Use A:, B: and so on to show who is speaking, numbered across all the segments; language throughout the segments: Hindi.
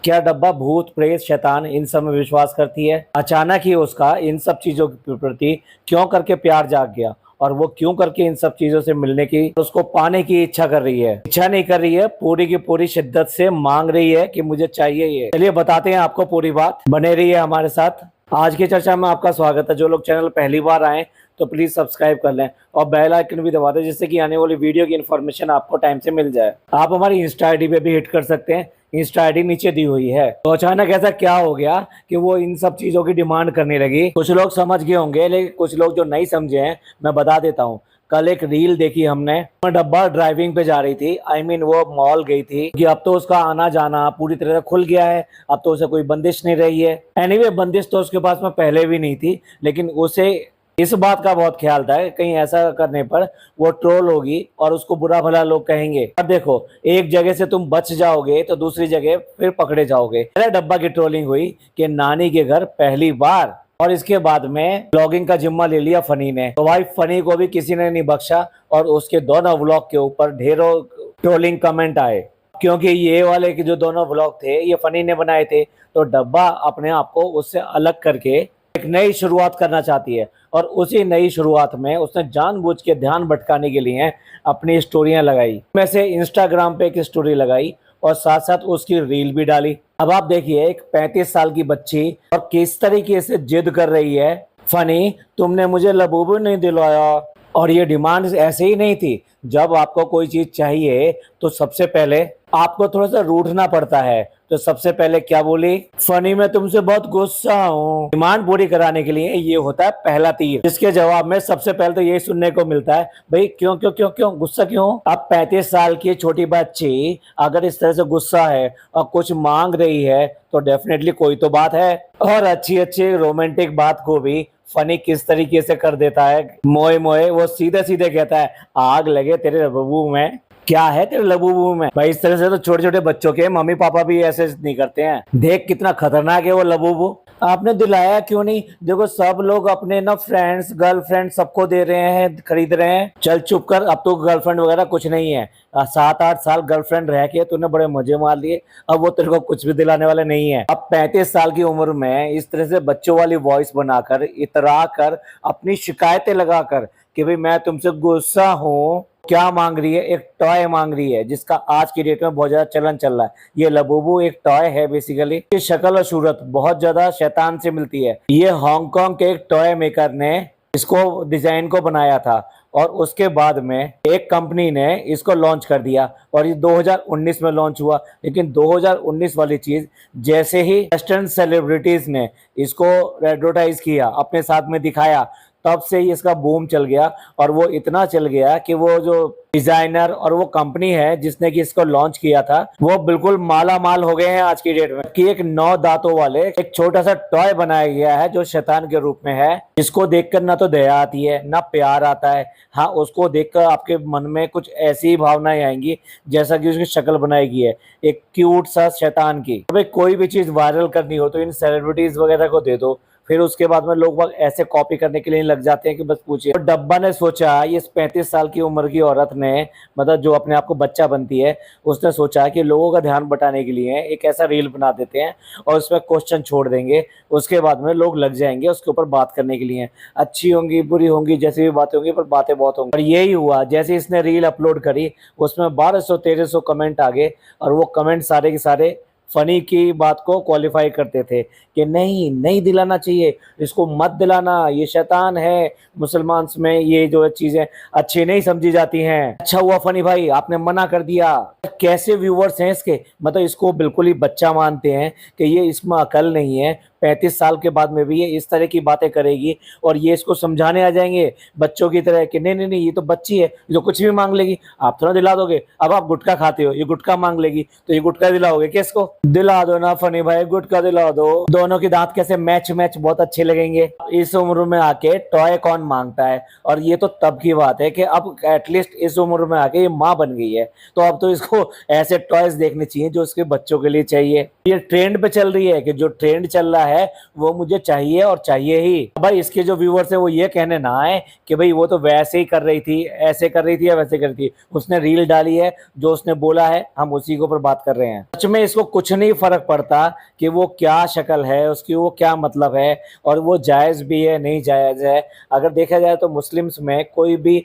A: क्या डब्बा भूत प्रेत शैतान इन सब में विश्वास करती है? अचानक ही उसका इन सब चीजों के प्रति क्यों करके प्यार जाग गया और वो क्यों करके इन सब चीजों से मिलने की, उसको पाने की इच्छा कर रही है। इच्छा नहीं कर रही है, पूरी की पूरी शिद्दत से मांग रही है कि मुझे चाहिए ये। चलिए बताते हैं आपको पूरी बात, बने रहिए हमारे साथ। आज की चर्चा में आपका स्वागत है। जो लोग चैनल पहली बार आए तो प्लीज सब्सक्राइब कर लें और बेल आइकन भी दबा दें, जिससे कि आने वाली वीडियो की इन्फॉर्मेशन आपको टाइम से मिल जाए। आप हमारी इंस्टा आईडी पे भी हिट कर सकते हैं, इंस्टा आईडी नीचे दी हुई है। तो अचानक ऐसा क्या हो गया कि वो इन सब चीजों की डिमांड करने लगी? कुछ लोग समझ गए होंगे, लेकिन कुछ लोग जो नहीं समझे हैं मैं बता देता हूँ। कल एक रील देखी हमने, डब्बा ड्राइविंग पे जा रही थी, वो मॉल गई थी कि अब तो उसका आना जाना पूरी तरह से खुल गया है, अब तो उसे कोई बंदिश नहीं रही है। बंदिश तो उसके पास में पहले भी नहीं थी, लेकिन उसे इस बात का बहुत ख्याल था कि कहीं ऐसा करने पर वो ट्रोल होगी और उसको बुरा भला लोग कहेंगे। अब देखो, एक जगह से तुम बच जाओगे तो दूसरी जगह फिर पकड़े जाओगे। पहले डब्बा की ट्रोलिंग हुई कि नानी के घर पहली बार, और इसके बाद में ब्लॉगिंग का जिम्मा ले लिया फनी ने। तो भाई फनी को भी किसी ने नहीं बख्शा और उसके दोनों व्लॉग के ऊपर ढेरों ट्रोलिंग कमेंट आए, क्योंकि ये वाले के जो दोनों व्लॉग थे ये फनी ने बनाए थे। तो डब्बा अपने आप को उससे अलग करके एक नई शुरुआत करना चाहती है और उसी नई शुरुआत में उसने जानबूझ के ध्यान भटकाने के लिए अपनी स्टोरियां लगाई। मैं से इंस्टाग्राम पे एक स्टोरी लगाई और साथ साथ उसकी रील भी डाली। अब आप देखिए, एक 35 साल की बच्ची और किस तरीके से जिद कर रही है, फनी तुमने मुझे लबूबू नहीं दिलवाया। और ये डिमांड ऐसे ही नहीं थी। जब आपको कोई चीज चाहिए तो सबसे पहले आपको थोड़ा सा रूठना पड़ता है। तो सबसे पहले क्या बोली फनी, मैं तुमसे बहुत गुस्सा हूँ। डिमांड पूरी कराने के लिए ये होता है पहला तीर, जिसके जवाब में सबसे पहले तो यही सुनने को मिलता है, भाई क्यों क्यों क्यों क्यों गुस्सा क्यों? अब 35 साल की छोटी बच्ची अगर इस तरह से गुस्सा है और कुछ मांग रही है तो डेफिनेटली कोई तो बात है। और अच्छी अच्छी रोमांटिक बात को भी फनी किस तरीके से कर देता है, मोए मोए वो सीधे सीधे कहता है आग लगे तेरे लबूबू में, क्या है तेरे लबूबू में। भाई इस तरह से तो छोटे छोटे बच्चों के मम्मी पापा भी ऐसे नहीं करते हैं। देख कितना खतरनाक है वो लबूबू। आपने दिलाया क्यों नहीं? देखो सब लोग अपने ना फ्रेंड्स गर्लफ्रेंड सबको दे रहे हैं, खरीद रहे हैं। चल चुप कर, अब तो गर्लफ्रेंड वगैरह कुछ नहीं है। 7-8 साल गर्लफ्रेंड रह के तूने बड़े मजे मार लिए, अब वो तेरे को कुछ भी दिलाने वाले नहीं है। अब 35 साल की उम्र में इस तरह से बच्चों वाली वॉइस बनाकर इतरा कर अपनी शिकायतें लगाकर कि भाई मैं तुमसे गुस्सा हूँ। क्या मांग रही है? एक टॉय मांग रही है, जिसका आज की डेट में बहुत ज्यादा चलन चल रहा है। ये लबूबू एक टॉय है बेसिकली। ये शक्ल और सूरत बहुत ज्यादा शैतान से मिलती है। ये हांगकांग के एक टॉय मेकर ने इसको डिजाइन को बनाया था और उसके बाद में एक कंपनी ने इसको लॉन्च कर दिया और ये 2019 में लॉन्च हुआ। लेकिन 2019 वाली चीज जैसे ही वेस्टर्न सेलिब्रिटीज ने इसको एडवर्टाइज किया, अपने साथ में दिखाया, तब से ही इसका बूम चल गया। और वो इतना चल गया कि वो जो डिजाइनर और वो कंपनी है जिसने कि इसको लॉन्च किया था, वो बिल्कुल माला माल हो गए हैं आज की डेट में। कि एक 9 दांतों वाले एक छोटा सा टॉय बनाया गया है जो शैतान के रूप में है, जिसको देखकर ना तो दया आती है ना प्यार आता है। हाँ, उसको देखकर आपके मन में कुछ ऐसी भावनाएं आएंगी जैसा कि उसकी शक्ल बनाई गई है, एक क्यूट सा शैतान की। भाई कोई भी चीज वायरल करनी हो तो इन सेलिब्रिटीज वगैरह को दे दो, फिर उसके बाद में लोग बाग ऐसे कॉपी करने के लिए लग जाते हैं कि बस पूछिए। तो डब्बा ने सोचा, ये 35 साल की उम्र की औरत ने, मतलब जो अपने आप को बच्चा बनती है, उसने सोचा कि लोगों का ध्यान बटाने के लिए एक ऐसा रील बना देते हैं और उसमें क्वेश्चन छोड़ देंगे। उसके बाद में लोग लग जाएंगे उसके ऊपर बात करने के लिए, अच्छी होंगी बुरी होंगी जैसी भी बातें होंगी, पर बातें बहुत होंगी। और यही हुआ, जैसे इसने रील अपलोड करी उसमें 1200-1300 कमेंट आ गए और वो कमेंट सारे के सारे फनी की बात को क्वालिफाई करते थे कि नहीं नहीं दिलाना चाहिए, इसको मत दिलाना, ये शैतान है। मुसलमान में ये जो चीजें अच्छी नहीं समझी जाती हैं। अच्छा हुआ फनी भाई आपने मना कर दिया। कैसे व्यूवर्स हैं इसके, मतलब इसको बिल्कुल ही बच्चा मानते हैं कि ये इसमें अकल नहीं है। 35 साल के बाद में भी ये इस तरह की बातें करेगी और ये इसको समझाने आ जाएंगे बच्चों की तरह कि नहीं नहीं नहीं ये तो बच्ची है, ये तो कुछ भी मांग लेगी, आप थोड़ा दिला दोगे। अब आप गुटखा खाते हो, ये गुटखा मांग लेगी तो ये गुटखा दिलाओगे क्या इसको? दिला दो ना फनी भाई, गुटखा दिला दो। दोनों के दांत कैसे मैच मैच बहुत अच्छे लगेंगे। इस उम्र में आके टॉय कौन मांगता है? और ये तो तब की बात है कि अब एटलीस्ट इस उम्र में आके ये माँ बन गई है, तो अब तो इसको ऐसे टॉयज देखने चाहिए जो उसके बच्चों के लिए चाहिए। ये ट्रेंड पे चल रही है कि जो ट्रेंड चल रहा है है वो मुझे चाहिए और चाहिए ही। भाई इसके जो व्यूअर्स है वो ये कहने ना आए कि भाई वो तो वैसे ही कर रही थी, ऐसे कर रही थी या वैसे कर रही थी, उसने रील डाली है, जो उसने बोला है हम उसी के ऊपर बात कर रहे हैं। सच में इसको कुछ नहीं फर्क पड़ता कि वो क्या शक्ल है उसकी, वो क्या मतलब है, और वो जायज भी है नहीं जायज है। अगर देखा जाए तो मुस्लिम्स में कोई भी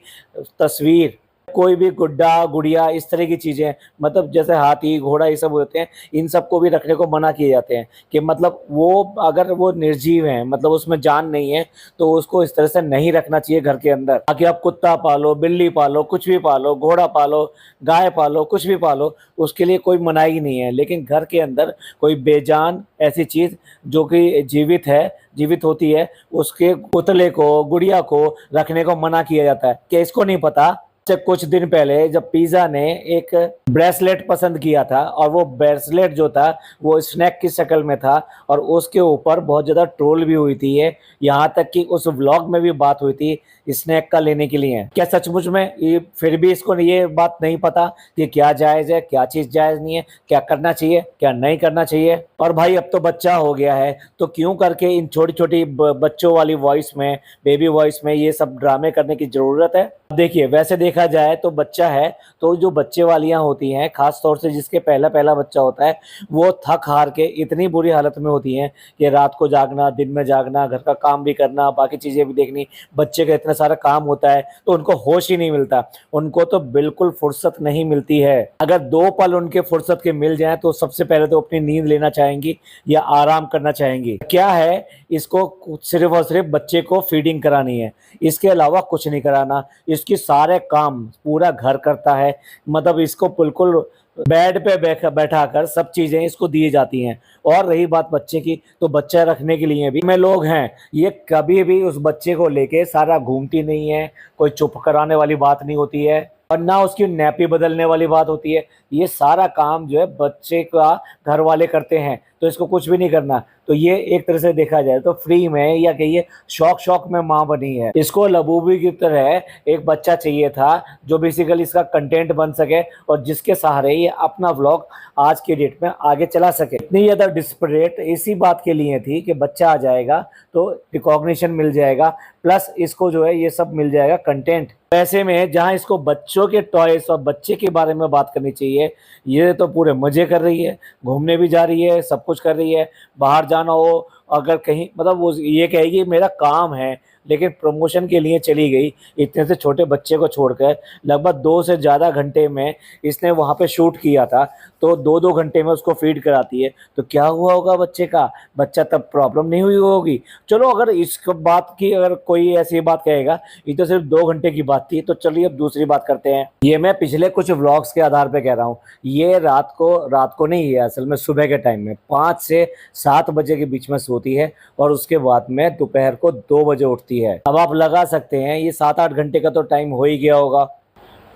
A: तस्वीर, कोई भी गुड्डा गुड़िया इस तरह की चीजें, मतलब जैसे हाथी घोड़ा ये सब होते हैं, इन सबको भी रखने को मना किए जाते हैं कि मतलब वो अगर वो निर्जीव है, मतलब उसमें जान नहीं है, तो उसको इस तरह से नहीं रखना चाहिए घर के अंदर। बाकी आप कुत्ता पालो, बिल्ली पालो, कुछ भी पालो, घोड़ा पालो, गाय पालो, कुछ भी पालो, उसके लिए कोई मनाही नहीं है। लेकिन घर के अंदर कोई बेजान ऐसी चीज जो कि जीवित है, जीवित होती है, उसके पुतले को, गुड़िया को रखने को मना किया जाता है। क्या इसको नहीं पता? कुछ दिन पहले जब पिज़्ज़ा ने एक ब्रेसलेट पसंद किया था, और वो ब्रेसलेट जो था वो स्नैक की शक्ल में था, और उसके ऊपर बहुत ज़्यादा ट्रोल भी हुई थी ये, यहाँ तक कि उस व्लॉग में भी बात हुई थी स्नैक का लेने के लिए। क्या सचमुच में ये फिर भी इसको ये बात नहीं पता कि क्या जायज़ है, क्या चीज़ जायज़ नहीं है, क्या करना चाहिए, क्या नहीं करना चाहिए? और भाई अब तो बच्चा हो गया है, तो क्यों करके इन छोटी छोटी बच्चों वाली वॉइस में, बेबी वॉइस में ये सब ड्रामे करने की ज़रूरत है? देखिए वैसे देखा जाए तो बच्चा है, तो जो बच्चे वालियां होती हैं, खास तौर से जिसके पहला पहला बच्चा होता है, वो थक हार के इतनी बुरी हालत में होती हैं कि रात को जागना, दिन में जागना, घर का काम भी करना, बाकी चीज़ें भी देखनी, बच्चे का इतना सारा काम होता है, तो उनको होश ही नहीं मिलता, उनको तो बिल्कुल फुर्सत नहीं मिलती है। अगर 2 पल उनके फुर्सत के मिल जाए तो सबसे पहले तो अपनी नींद लेना चाहेंगी या आराम करना चाहेंगी। क्या है, इसको सिर्फ और सिर्फ बच्चे को फीडिंग करानी है, इसके अलावा कुछ नहीं कराना। इसकी सारे काम पूरा घर करता है, मतलब इसको बिल्कुल बेड पे बैठा कर सब चीजें इसको दी जाती हैं। और रही बात बच्चे की, तो बच्चा रखने के लिए भी में लोग हैं, ये कभी भी उस बच्चे को लेके सारा घूमती नहीं है, कोई चुप कराने वाली बात नहीं होती है, और ना उसकी नैपी बदलने वाली बात होती है। ये सारा काम जो है बच्चे का घर वाले करते हैं, तो इसको कुछ भी नहीं करना। तो ये एक तरह से देखा जाए तो फ्री में, या कहिए शौक शौक में माँ बनी है। इसको लबूबी की तरह एक बच्चा चाहिए था जो बेसिकली इसका कंटेंट बन सके, और जिसके सहारे ये अपना व्लॉग आज के डेट में आगे चला सके। इतनी ज़्यादा डिस्परेट इसी बात के लिए थी कि बच्चा आ जाएगा तो रिकॉग्निशन मिल जाएगा, प्लस इसको जो है ये सब मिल जाएगा कंटेंट। ऐसे में जहां इसको बच्चों के टॉयस और बच्चे के बारे में बात करनी चाहिए, ये तो पूरे मजे कर रही है, घूमने भी जा रही है, सब कुछ कर रही है। बाहर जाना हो, अगर कहीं, मतलब वो ये कहेगी मेरा काम है, लेकिन प्रमोशन के लिए चली गई, इतने से छोटे बच्चे को छोड़कर लगभग 2 से ज़्यादा घंटे में इसने वहाँ पे शूट किया था, तो 2-2 घंटे में उसको फीड कराती है। तो क्या हुआ होगा बच्चे का? बच्चा तब प्रॉब्लम नहीं हुई होगी। चलो अगर इस बात की, अगर कोई ऐसी बात कहेगा ये तो सिर्फ 2 घंटे की बात थी, तो चलिए अब दूसरी बात करते हैं। ये मैं पिछले कुछ व्लॉग्स के आधार पे कह रहा हूँ, ये रात को नहीं है, असल में सुबह के टाइम में 5 से 7 बजे के बीच में सोती है, और उसके बाद में दोपहर को 2 बजे उठती है। अब आप लगा सकते हैं ये 7-8 घंटे का तो टाइम हो ही गया होगा।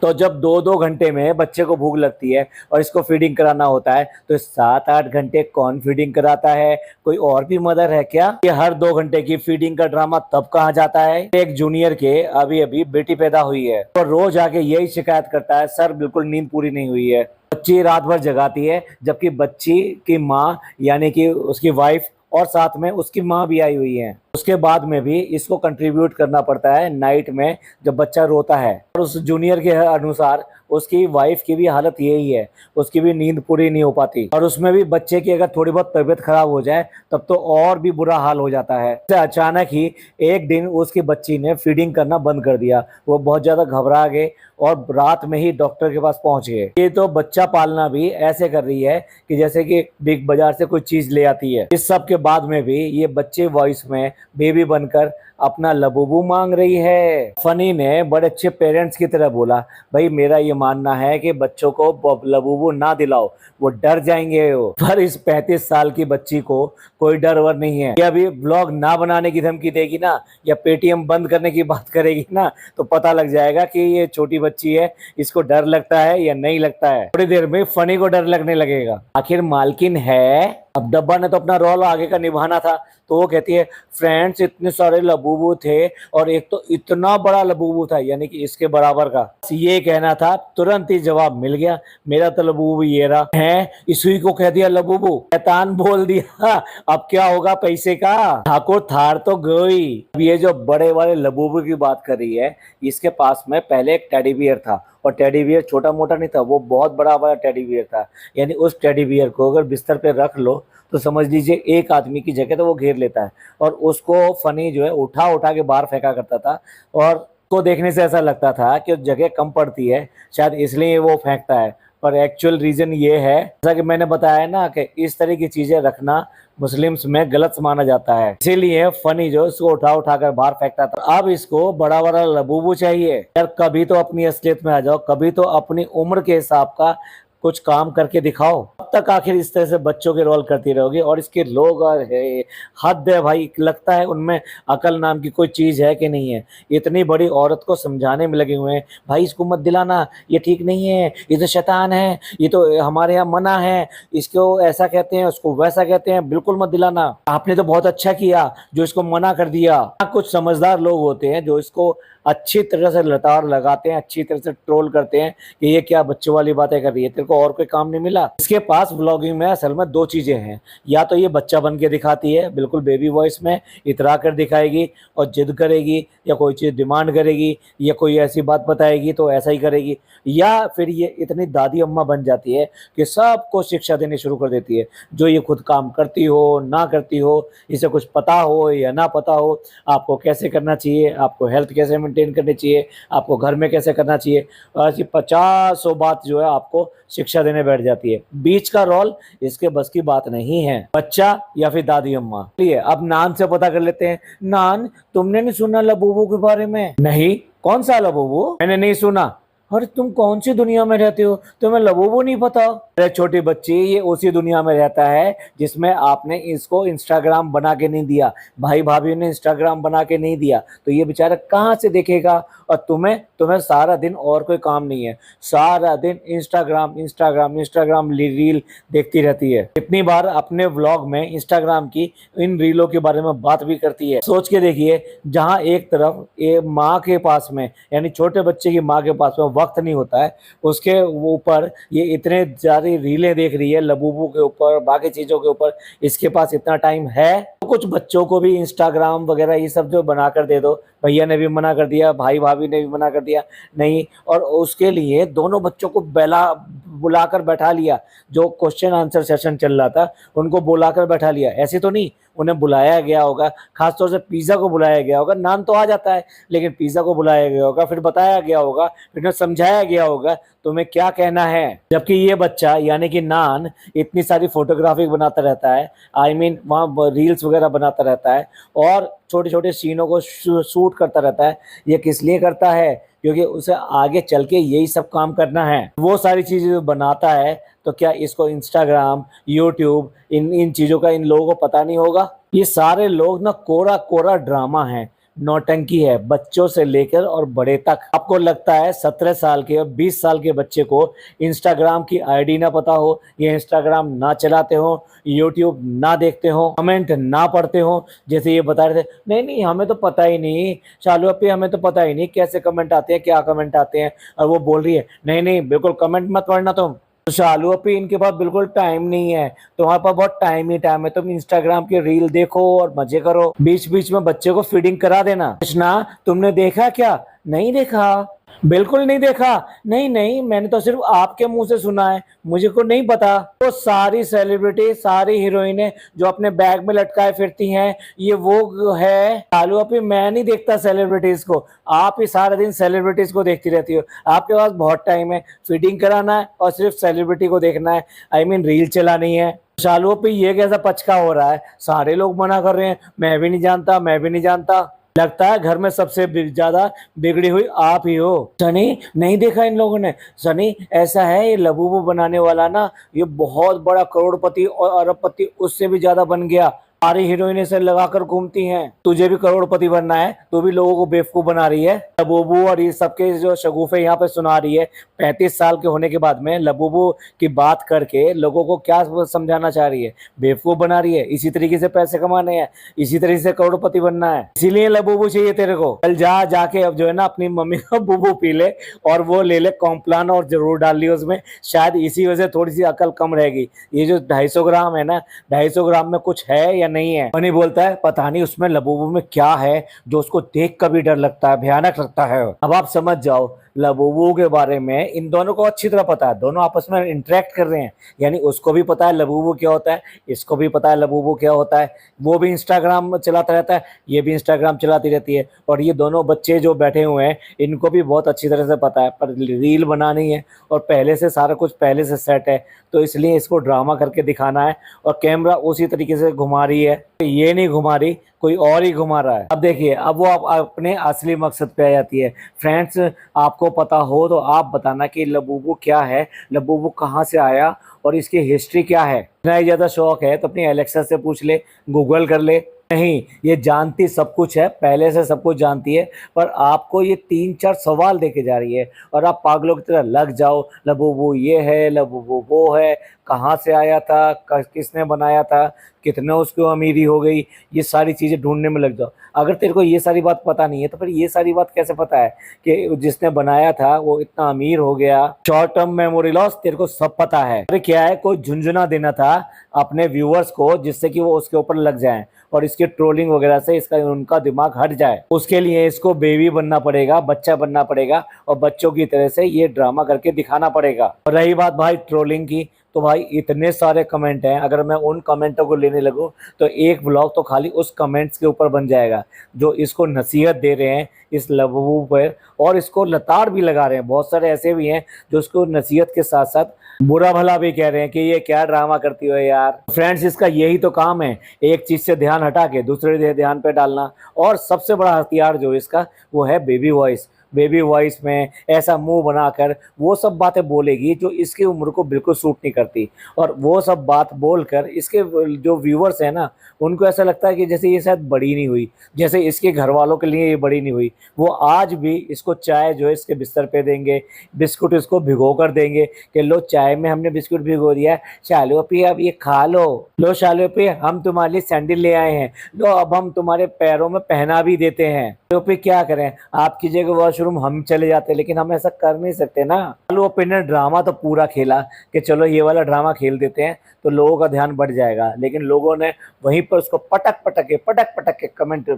A: तो जब 2-2 घंटे में बच्चे को भूख लगती है और इसको फीडिंग कराना होता है, तो 7-8 घंटे कौन फीडिंग कराता है? कोई और भी मदर है क्या? ये हर 2 घंटे की फीडिंग का ड्रामा तब कहाँ जाता है? एक जूनियर के अभी अभी बेटी पैदा हुई है, और रोज आके यही शिकायत करता है, सर बिल्कुल नींद पूरी नहीं हुई है। बच्ची रात भर जगाती है, जबकि बच्ची की माँ यानी कि उसकी वाइफ और साथ में उसकी माँ भी आई हुई है। उसके बाद में भी इसको कंट्रीब्यूट करना पड़ता है नाइट में जब बच्चा रोता है। और उस जूनियर के अनुसार उसकी वाइफ की भी हालत यही है, उसकी भी नींद पूरी नहीं हो पाती, और उसमें भी बच्चे की अगर थोड़ी बहुत तबीयत खराब हो जाए तब तो और भी बुरा हाल हो जाता है। अचानक ही एक दिन उसकी बच्ची ने फीडिंग करना बंद कर दिया, वो बहुत ज्यादा घबरा गए और रात में ही डॉक्टर के पास पहुंच गए। ये तो बच्चा पालना भी ऐसे कर रही है कि जैसे कि बिग बाजार से कोई चीज ले आती है। इस सब के बाद में भी ये बच्चे वॉइस में बेबी बनकर अपना लबूबू मांग रही है। फनी ने बड़े अच्छे पेरेंट्स की तरह बोला, भाई मेरा ये मानना है कि बच्चों को लबूबू ना दिलाओ, वो डर जाएंगे। पर इस 35 साल की बच्ची को कोई डर वर नहीं है। ये अभी ब्लॉग ना बनाने की धमकी देगी ना, या पेटीएम बंद करने की बात करेगी ना, तो पता लग जाएगा कि ये छोटी बच्ची है, इसको डर लगता है या नहीं लगता है। थोड़ी देर में फनी को डर लगने लगेगा। आखिर मालकिन है अब डब्बा ने तो अपना रोल आगे का निभाना था, तो वो कहती है फ्रेंड्स इतने सारे लबूबू थे और एक तो इतना बड़ा लबूबू था, यानी कि इसके बराबर का। ये कहना था, तुरंत ही जवाब मिल गया, मेरा तो लबूबू ये रहा है, इसी को कह दिया लबूबू। शैतान बोल दिया अब क्या होगा पैसे का। ठाकुर थार तो गई। अब ये जो बड़े वाले लबूबू की बात कर रही है, इसके पास में पहले एक टेडी बियर था, और टेडी बियर छोटा मोटा नहीं था, वो बहुत बड़ा बड़ा टेडी बियर था। यानी उस टेडी बियर को अगर बिस्तर पे रख लो तो समझ लीजिए एक आदमी की जगह तो वो घेर लेता है। और उसको फनी जो है उठा उठा के बाहर फेंका करता था, और को देखने से ऐसा लगता था कि जगह कम पड़ती है, शायद इसलिए वो फेंकता है। पर एक्चुअल रीजन ये है, जैसा कि मैंने बताया ना, कि इस तरह की चीजें रखना मुस्लिम्स में गलत माना जाता है, इसीलिए फनी जो इसको उठा उठा कर बाहर फेंकता था। अब इसको बड़ा बड़ा लबूबू चाहिए। यार कभी तो अपनी असलियत में आ जाओ, कभी तो अपनी उम्र के हिसाब का कुछ काम करके दिखाओ। अब तक आखिर इस तरह से बच्चों के रोल करती रहोगी? और इसके लोग है, हद है भाई, लगता है उनमें अकल नाम की कोई चीज है कि नहीं है। इतनी बड़ी औरत को समझाने में लगे हुए हैं, भाई इसको मत दिलाना, ये ठीक नहीं है, ये तो शैतान है, ये तो हमारे यहाँ मना है, इसको ऐसा कहते हैं, उसको वैसा कहते हैं, बिल्कुल मत दिलाना। आपने तो बहुत अच्छा किया जो इसको मना कर दिया। कुछ समझदार लोग होते हैं जो इसको अच्छी तरह से लताड़ लगाते हैं, अच्छी तरह से ट्रोल करते हैं कि ये क्या बच्चों वाली बातें कर रही है, तेरे को और कोई काम नहीं मिला। इसके पास व्लॉगिंग में असल में दो चीजें हैं, या तो ये बच्चा बन के दिखाती है बिल्कुल बेबी वॉइस में, इतरा कर दिखाएगी और जिद करेगी, या कोई चीज डिमांड करेगी, या कोई ऐसी बात बताएगी तो ऐसा ही करेगी, या फिर ये इतनी दादी अम्मा बन जाती है कि सबको शिक्षा देनी शुरू कर देती है। जो ये खुद काम करती हो ना करती हो, इसे कुछ पता हो या ना पता हो, आपको कैसे करना चाहिए, आपको हेल्थ कैसे मेंटेन करनी चाहिए, आपको घर में कैसे करना चाहिए, ऐसी 50 बात जो है आपको शिक्षा देने बैठ जाती है। बीच का रोल इसके बस की बात नहीं है, बच्चा या फिर दादी अम्मा। चलिए अब नान से पता कर लेते हैं। नान, तुमने नहीं सुना लबूबू के बारे में? नहीं, कौन सा लबूबू? मैंने नहीं सुना। अरे तुम कौन सी दुनिया में रहते हो, तुम्हें लबूबू नहीं पता? अरे छोटी बच्ची, ये उसी दुनिया में रहता है जिसमें आपने इसको इंस्टाग्राम बना के नहीं दिया, भाई भाभी ने इंस्टाग्राम बना के नहीं दिया, तो ये बेचारा कहाँ से देखेगा। और तुम्हें तुम्हें सारा दिन और कोई काम नहीं है, सारा दिन इंस्टाग्राम इंस्टाग्राम इंस्टाग्राम रील देखती रहती है। इतनी बार अपने व्लॉग में इंस्टाग्राम की इन रीलों के बारे में बात भी करती है। सोच के देखिए, जहाँ एक तरफ माँ के पास में, यानी छोटे बच्चे की माँ के पास में वक्त नहीं होता है, उसके ऊपर ये इतने सारी रीलें देख रही है लबूबू के ऊपर, बाकी चीजों के ऊपर, इसके पास इतना टाइम है। तो कुछ बच्चों को भी इंस्टाग्राम वगैरह ये सब जो बना कर दे दो। भैया ने भी मना कर दिया, भाई भाभी ने भी मना कर दिया, नहीं। और उसके लिए दोनों बच्चों को बुलाकर बैठा लिया, जो क्वेश्चन आंसर सेशन चल रहा था उनको बुलाकर बैठा लिया। ऐसे तो नहीं, उन्हें बुलाया गया होगा, खासतौर से पिज्जा को बुलाया गया होगा। नान तो आ जाता है, लेकिन पिज्जा को बुलाया गया होगा, फिर बताया गया होगा, फिर उन्हें समझाया गया होगा तुम्हें क्या कहना है। जबकि ये बच्चा यानी कि नान इतनी सारी फोटोग्राफी बनाता रहता है, आई मीन वहाँ रील्स वगैरह बनाता रहता है, और छोटे छोटे सीनों को शूट करता रहता है। ये किस लिए करता है? क्योंकि उसे आगे चल के यही सब काम करना है। वो सारी चीजें जो बनाता है, तो क्या इसको इंस्टाग्राम, यूट्यूब, इन चीजों का इन लोगों को पता नहीं होगा? ये सारे लोग ना कोरा कोरा ड्रामा है, नौटंकी है, बच्चों से लेकर और बड़े तक। आपको लगता है 17 साल के और 20 साल के बच्चे को इंस्टाग्राम की आईडी ना पता हो, ये इंस्टाग्राम ना चलाते हो, यूट्यूब ना देखते हो, कमेंट ना पढ़ते हो? जैसे ये बता रहे थे, नहीं नहीं हमें तो पता ही नहीं शालू अपी, हमें तो पता ही नहीं कैसे कमेंट आते हैं, क्या कमेंट आते हैं। और वो बोल रही है नहीं नहीं बिल्कुल कमेंट मत पढ़ना तुम। तो शालू अपी, इनके पास बिल्कुल टाइम नहीं है, तुम्हारे पास बहुत टाइम ही टाइम है, तुम इंस्टाग्राम की रील देखो और मजे करो, बीच बीच में बच्चे को फीडिंग करा देना। कृष्णा, तुमने देखा क्या? नहीं देखा, बिल्कुल नहीं देखा। नहीं नहीं, मैंने तो सिर्फ आपके मुंह से सुना है, मुझे को नहीं पता। तो सारी सेलिब्रिटी, सारी हीरोइनें जो अपने बैग में लटकाए फिरती हैं, ये वो है? चालू अपनी मैं नहीं देखता सेलिब्रिटीज को, आप ही सारा दिन सेलिब्रिटीज को देखती रहती हो। आपके पास बहुत टाइम है, फीडिंग कराना है और सिर्फ सेलिब्रिटी को देखना है, आई मीन रील चलानी है। शालू पे ये कैसा पचका हो रहा है? सारे लोग मना कर रहे हैं, मैं भी नहीं जानता, मैं भी नहीं जानता। लगता है घर में सबसे ज्यादा बिगड़ी हुई आप ही हो। सनी, नहीं देखा इन लोगों ने? सनी, ऐसा है ये लबूबू बनाने वाला ना, ये बहुत बड़ा करोड़पति और अरबपति उससे भी ज्यादा बन गया। सारी हीरोइनें से लगाकर घूमती हैं। तुझे भी करोड़पति बनना है, तो भी लोगों को बेवकूफ बना रही है। लबूबू और ये सबके जो शगुफे यहाँ पे सुना रही है, 35 साल के होने के बाद में लबूबू की बात करके लोगों को क्या समझाना चाह रही है? बेवकूफ बना रही है। इसी तरीके से पैसे कमाने हैं, इसी तरीके से करोड़पति बनना है, इसीलिए लबूबू चाहिए तेरे को। कल जाके अब जो है ना अपनी मम्मी का बूबू पी ले और वो ले ले कॉम्प्लान और जरूर डाल लियो उसमें, शायद इसी वजह से थोड़ी सी अकल कम रहेगी। ये जो 250 ग्राम है ना, 250 ग्राम में कुछ है या नहीं है? मनी बोलता है पता नहीं उसमें लबूबू में क्या है जो उसको देख कर भी डर लगता है, भयानक लगता है। अब आप समझ जाओ लबूबू के बारे में इन दोनों को अच्छी तरह पता है, दोनों आपस में इंटरेक्ट कर रहे हैं, यानी उसको भी पता है लबूबू क्या होता है, इसको भी पता है लबूबू क्या होता है। वो भी इंस्टाग्राम चलाता रहता है, ये भी इंस्टाग्राम चलाती रहती है, और ये दोनों बच्चे जो बैठे हुए हैं इनको भी बहुत अच्छी तरह से पता है, पर रील बनानी है और पहले से सारा कुछ पहले से सेट है, तो इसलिए इसको ड्रामा करके दिखाना है और कैमरा उसी तरीके से घुमा रही है। ये नहीं घुमा रही, कोई और ही घुमा रहा है। अब देखिए, अब वो अपने असली मकसद पे आ जाती है। फ्रेंड्स, आपको पता हो तो आप बताना कि लबूबू क्या है, लबूबू कहाँ से आया और इसकी हिस्ट्री क्या है। इतना ही ज्यादा शौक है तो अपनी एलेक्सा से पूछ ले, गूगल कर ले। नहीं, ये जानती सब कुछ है, पहले से सब कुछ जानती है, पर आपको ये 3-4 सवाल देके जा रही है और आप पागलों की तरह लग जाओ। लबूबू ये है, लबूबू वो है, कहाँ से आया था, किसने बनाया था, कितने उसको अमीरी हो गई, ये सारी चीज़ें ढूंढने में लग जाओ। अगर तेरे को ये सारी बात पता नहीं है तो फिर ये सारी बात कैसे पता है कि जिसने बनाया था वो इतना अमीर हो गया? शॉर्ट टर्म मेमोरी लॉस, तेरे को सब पता है। अरे क्या है, कोई झुंझुना देना था अपने व्यूअर्स को जिससे कि वो उसके ऊपर लग जाएं और इसकी ट्रोलिंग वगैरह से इसका उनका दिमाग हट जाए। उसके लिए इसको बेबी बनना पड़ेगा, बच्चा बनना पड़ेगा और बच्चों की तरह से ये ड्रामा करके दिखाना पड़ेगा। और रही बात भाई ट्रोलिंग की, तो भाई इतने सारे कमेंट हैं, अगर मैं उन कमेंटों को लेने लगूं तो एक ब्लॉग तो खाली उस कमेंट्स के ऊपर बन जाएगा जो इसको नसीहत दे रहे हैं इस लबूबू पर, और इसको लताड़ भी लगा रहे हैं। बहुत सारे ऐसे भी हैं जो उसको नसीहत के साथ साथ बुरा भला भी कह रहे हैं कि ये क्या ड्रामा करती हो यार। फ्रेंड्स, इसका यही तो काम है, एक चीज से ध्यान हटा के दूसरे ध्यान पे डालना। और सबसे बड़ा हथियार जो इसका वो है बेबी वॉइस। बेबी वॉइस में ऐसा मुंह बनाकर वो सब बातें बोलेगी जो इसकी उम्र को बिल्कुल सूट नहीं करती, और वो सब बात बोलकर इसके जो व्यूवर्स हैं ना उनको ऐसा लगता है कि जैसे ये शायद बड़ी नहीं हुई, जैसे इसके घर वालों के लिए ये बड़ी नहीं हुई। वो आज भी इसको चाय जो है इसके बिस्तर पे देंगे, बिस्कुट इसको भिगो कर देंगे कि लो चाय में हमने बिस्कुट भिगो दिया, शालो पी अब ये खा लो, लो शालो पी हम तुम्हारे लिए सैंडल ले आए हैं, लो अब हम तुम्हारे पैरों में पहना भी देते हैं। तो फिर क्या करें, आपकी जगह वॉशरूम हम चले जाते, लेकिन हम ऐसा कर नहीं सकते ना। चलो ओपन ने ड्रामा तो पूरा खेला कि चलो ये वाला ड्रामा खेल देते हैं तो लोगों का ध्यान बढ़ जाएगा, लेकिन लोगों ने वहीं पर उसको पटक पटक के कमेंट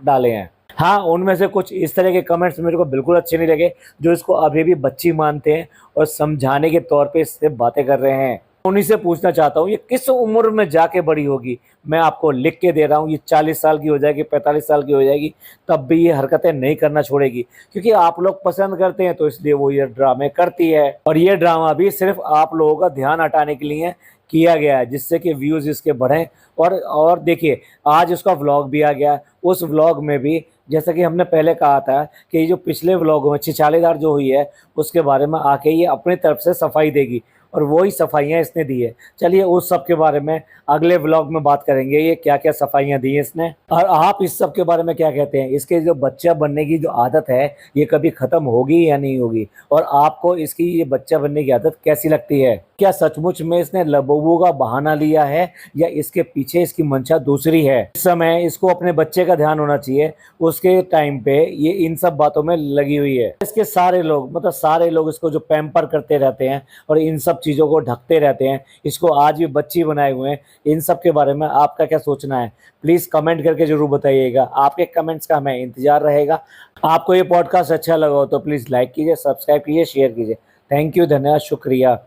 A: डाले हैं। हाँ, उनमें से कुछ इस तरह के कमेंट्स मेरे को बिल्कुल अच्छे नहीं लगे, जो इसको अभी भी बच्ची मानते हैं और समझाने के तौर पे इससे बातें कर रहे हैं। उन्हीं से पूछना चाहता हूँ ये किस उम्र में जाके बड़ी होगी। मैं आपको लिख के दे रहा हूँ, ये 40 साल की हो जाएगी, 45 साल की हो जाएगी, तब भी ये हरकतें नहीं करना छोड़ेगी, क्योंकि आप लोग पसंद करते हैं तो इसलिए वो ये ड्रामे करती है। और ये ड्रामा भी सिर्फ आप लोगों का ध्यान हटाने के लिए किया गया है, जिससे कि व्यूज इसके बढ़े। और देखिए, आज उसका व्लॉग भी आ गया। उस व्लॉग में भी जैसा कि हमने पहले कहा था कि ये जो पिछले व्लॉगों में छिछालेदार जो हुई है उसके बारे में आके ये अपनी तरफ से सफाई देगी, और वही सफाइयाँ इसने दी है। चलिए उस सब के बारे में अगले व्लॉग में बात करेंगे, ये क्या क्या सफाइयाँ दी हैं इसने, और आप इस सब के बारे में क्या कहते हैं। इसके जो बच्चा बनने की जो आदत है ये कभी खत्म होगी या नहीं होगी, और आपको इसकी ये बच्चा बनने की आदत कैसी लगती है? क्या सचमुच में इसने लबूबू का बहाना लिया है या इसके पीछे इसकी मंशा दूसरी है? इस समय इसको अपने बच्चे का ध्यान होना चाहिए, उसके टाइम पे ये इन सब बातों में लगी हुई है। इसके सारे लोग, मतलब सारे लोग इसको जो पैम्पर करते रहते हैं और इन सब चीज़ों को ढकते रहते हैं, इसको आज भी बच्ची बनाए हुए हैं, इन सब के बारे में आपका क्या सोचना है? प्लीज़ कमेंट करके जरूर बताइएगा। आपके कमेंट्स का हमें इंतजार रहेगा। आपको ये पॉडकास्ट अच्छा लगा हो तो प्लीज़ लाइक कीजिए, सब्सक्राइब कीजिए, शेयर कीजिए। थैंक यू, धन्यवाद, शुक्रिया।